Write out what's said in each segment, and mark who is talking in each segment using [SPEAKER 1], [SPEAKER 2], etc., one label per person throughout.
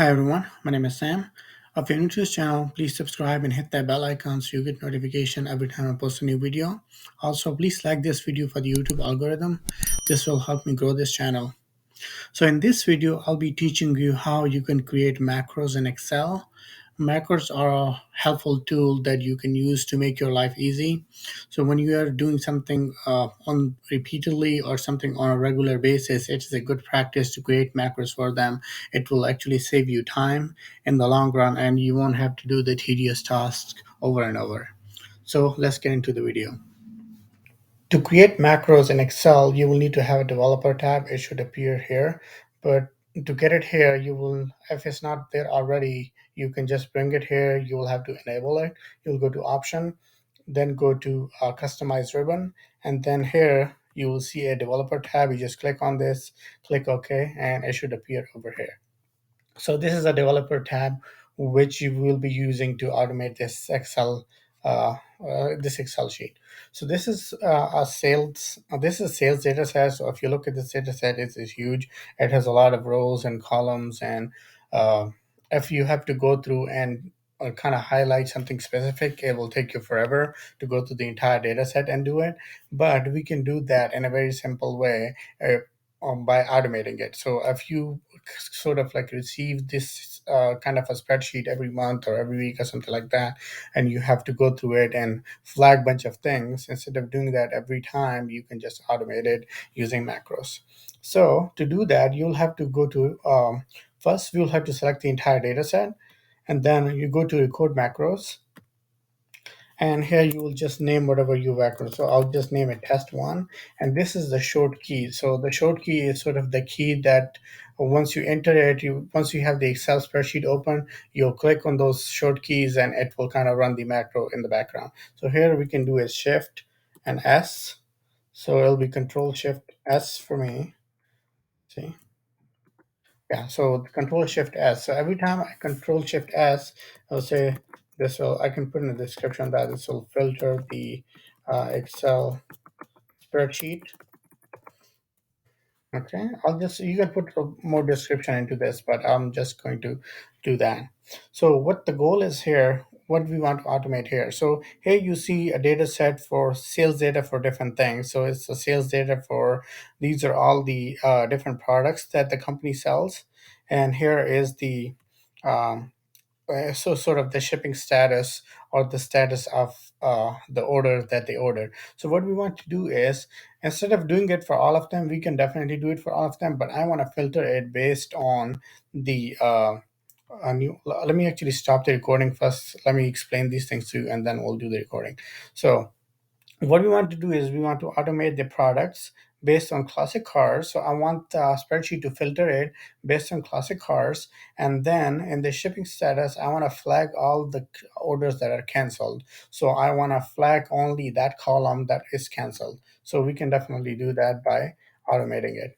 [SPEAKER 1] Hi everyone, my name is Sam. If you're new to this channel, please subscribe and hit that bell icon so you get notification every time I post a new video. Also, please like this video for the YouTube algorithm. This will help me grow this channel. So in this video, I'll be teaching you how you can create macros in Excel. Macros are a helpful tool that you can use to make your life easy. So when you are doing something on repeatedly or something on a regular basis, it is a good practice to create macros for them. It will actually save you time in the long run, and you won't have to do the tedious tasks over and over. So let's get into the video. To create macros in Excel, you will need to have a developer tab. It should appear here. But to get it here, you will, if it's not there already, you can just bring it here. You will have to enable it. You'll go to option, then go to customize ribbon. And then here you will see a developer tab. You just click on this, click OK, and it should appear over here. So this is a developer tab which you will be using to automate this Excel sheet. So this is a sales. This is sales data set. So if you look at this data set, it's huge. It has a lot of rows and columns, and if you have to go through and kind of highlight something specific, it will take you forever to go through the entire data set and do it. But we can do that in a very simple way. By automating it. So if you sort of like receive this kind of a spreadsheet every month or every week or something like that, and you have to go through it and flag bunch of things, instead of doing that every time, you can just automate it using macros. So to do that, you'll have to go to first we'll have to select the entire data set, and then you go to record macros, and here you will just name whatever you record. So I'll just name it test one, and this is the short key. So the short key is sort of the key that once you enter it, you once you have the Excel spreadsheet open, you'll click on those short keys and it will kind of run the macro in the background. So here we can do a shift and S. So it'll be control shift S for me. See? Yeah, so control shift S. So every time I control shift S, I'll say this will, I can put in the description that this will filter the Excel spreadsheet. Okay, you can put more description into this, but I'm just going to do that. So what the goal is here, what we want to automate here. So here you see a data set for sales data for different things. So it's the sales data for, these are all the different products that the company sells. And here is the um, so sort of the shipping status or the status of the order that they ordered. So what we want to do is, instead of doing it for all of them, we can definitely do it for all of them, but I want to filter it based on the let me actually stop the recording first. Let me explain these things to you, and then we'll do the recording. So what we want to do is we want to automate the products based on classic cars. So I want the spreadsheet to filter it based on classic cars. And then in the shipping status, I want to flag all the orders that are canceled. So I want to flag only that column that is canceled. So we can definitely do that by automating it.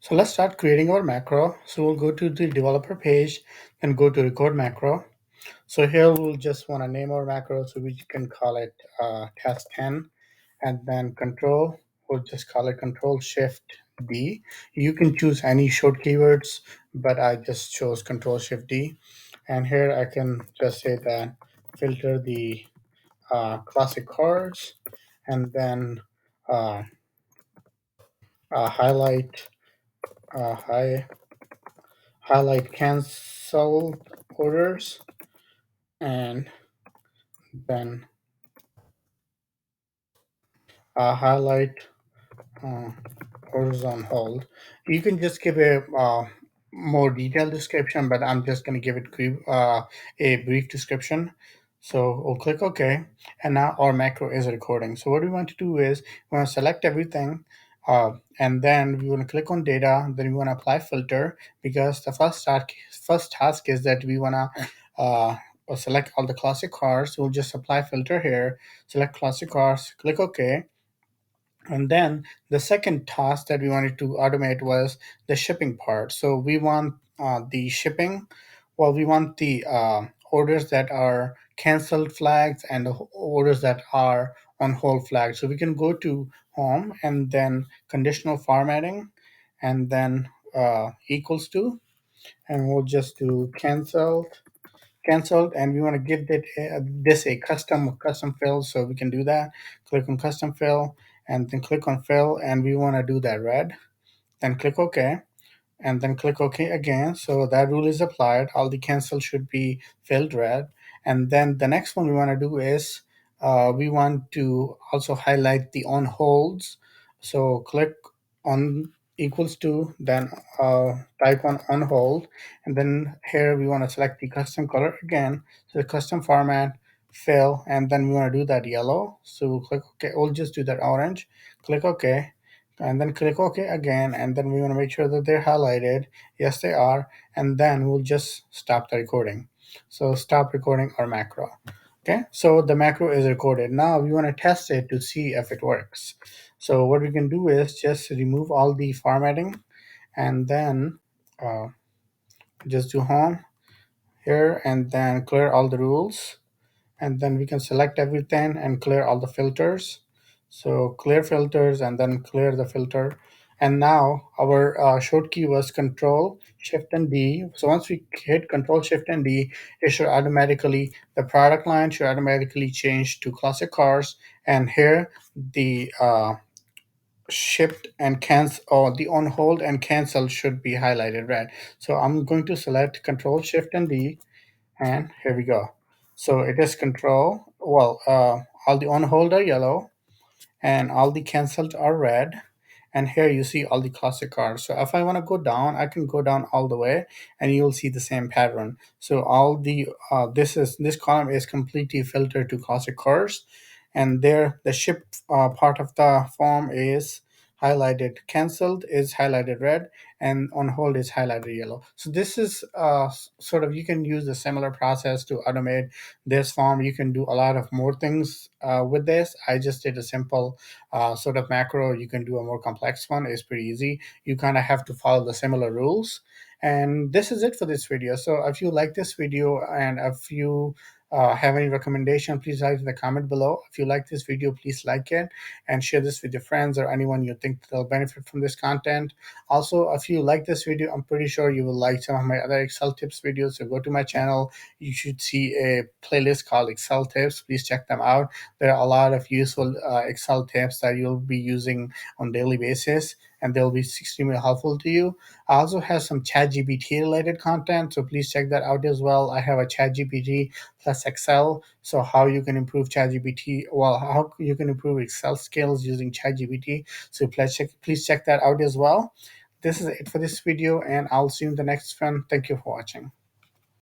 [SPEAKER 1] So let's start creating our macro. So we'll go to the developer page and go to record macro. So here we'll just want to name our macro, so we can call it task 10, and then control, we'll just call it control shift D. You can choose any short keywords, but I just chose control shift D. And here I can just say that filter the classic cars, and then uh, highlight uh, high, highlight cancel orders, and then highlight uh, orders on hold. You can just give a more detailed description, but I'm just going to give it a brief description. So we'll click OK, and now our macro is recording. So what we want to do is we want to select everything, and then we want to click on data. Then we want to apply filter, because the first task is that we want to select all the classic cars. We'll just apply filter here, select classic cars, click OK. And then the second task that we wanted to automate was the shipping part. So we want the shipping, well, we want the orders that are canceled flags and the orders that are on hold flags. So we can go to home and then conditional formatting, and then equals to. and we'll just do canceled, and we want to give this a custom fill, so we can do that. Click on custom fill, and then click on fill, and we want to do that red. Then click OK, and then click OK again. So that rule is applied. All the cancel should be filled red. And then the next one we want to do is we want to also highlight the on holds. So click on equals to, then type on hold, and then here we want to select the custom color again. So the custom format, fill, and then we want to do that yellow. So click OK. We'll just do that orange. Click OK, and then click OK again, and then we want to make sure that they're highlighted. Yes, they are. And then we'll just stop the recording. So stop recording our macro. Okay, so the macro is recorded. Now we want to test it to see if it works. So what we can do is just remove all the formatting, and then uh, just do home here, and then clear all the rules, and then we can select everything and clear all the filters. So clear filters, and then clear the filter. And now our short key was Control Shift and D. So once we hit Control Shift and D, it should automatically, the product line should automatically change to classic cars. And here the shift and cancel, or the on hold and cancel, should be highlighted red. So I'm going to select Control Shift and D, and here we go. So it is control, well, all the on hold are yellow, and all the canceled are red. And here you see all the classic cars. So if I want to go down, I can go down all the way, and you'll see the same pattern. So all the this column is completely filtered to classic cars, and there the ship part of the form is highlighted canceled, is highlighted red, and on hold is highlighted yellow. So this is sort of, you can use a similar process to automate this form. You can do a lot of more things with this. I just did a simple sort of macro. You can do a more complex one. It's pretty easy. You kind of have to follow the similar rules. And this is it for this video. So if you like this video, and if you have any recommendation, please write in the comment below. If you like this video, please like it and share this with your friends or anyone you think they'll benefit from this content. Also, if you like this video, I'm pretty sure you will like some of my other Excel tips videos. So go to my channel. You should see a playlist called Excel tips. Please check them out. There are a lot of useful Excel tips that you'll be using on daily basis, and they'll be extremely helpful to you. I also have some ChatGPT related content, so please check that out as well. I have a ChatGPT plus Excel, so how you can improve ChatGPT, well, how you can improve Excel skills using ChatGPT. So please check that out as well. This is it for this video, and I'll see you in the next one. Thank you for watching.